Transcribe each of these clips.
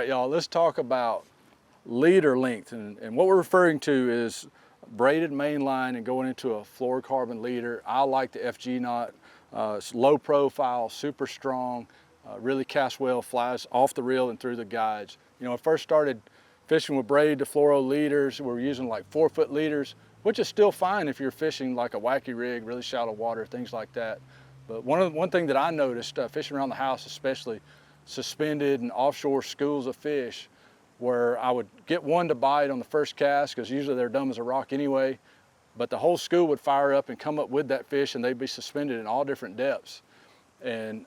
right, y'all, let's talk about leader length. And what we're referring to is braided main line and going into a fluorocarbon leader. I like the FG knot. It's low profile, super strong, really casts well, flies off the reel and through the guides. You know, I first started fishing with braid to fluoro leaders. We were using like 4-foot leaders, which is still fine if you're fishing like a wacky rig, really shallow water, things like that. But one thing that I noticed fishing around the house, especially suspended and offshore schools of fish, where I would get one to bite on the first cast, because usually they're dumb as a rock anyway, but the whole school would fire up and come up with that fish, and they'd be suspended in all different depths. And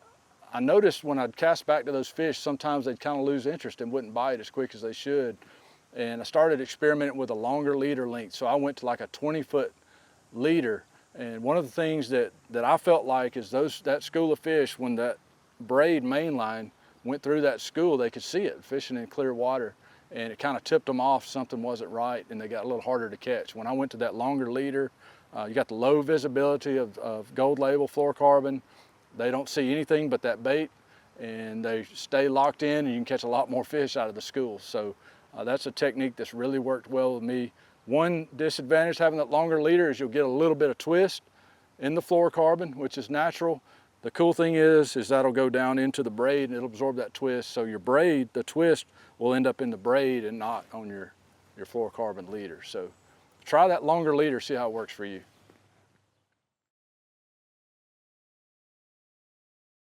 I noticed when I'd cast back to those fish, sometimes they'd kind of lose interest and wouldn't bite as quick as they should. And I started experimenting with a longer leader length. So I went to like a 20-foot leader. And one of the things that I felt like is that school of fish, when that braid main line went through that school, they could see it fishing in clear water. And it kind of tipped them off something wasn't right, and they got a little harder to catch. When I went to that longer leader, you got the low visibility of gold label fluorocarbon. They don't see anything but that bait, and they stay locked in, and you can catch a lot more fish out of the school. So that's a technique that's really worked well with me. One disadvantage having that longer leader is you'll get a little bit of twist in the fluorocarbon, which is natural. The cool thing is that'll go down into the braid and it'll absorb that twist. So your braid, the twist, will end up in the braid and not on your fluorocarbon leader. So try that longer leader, see how it works for you.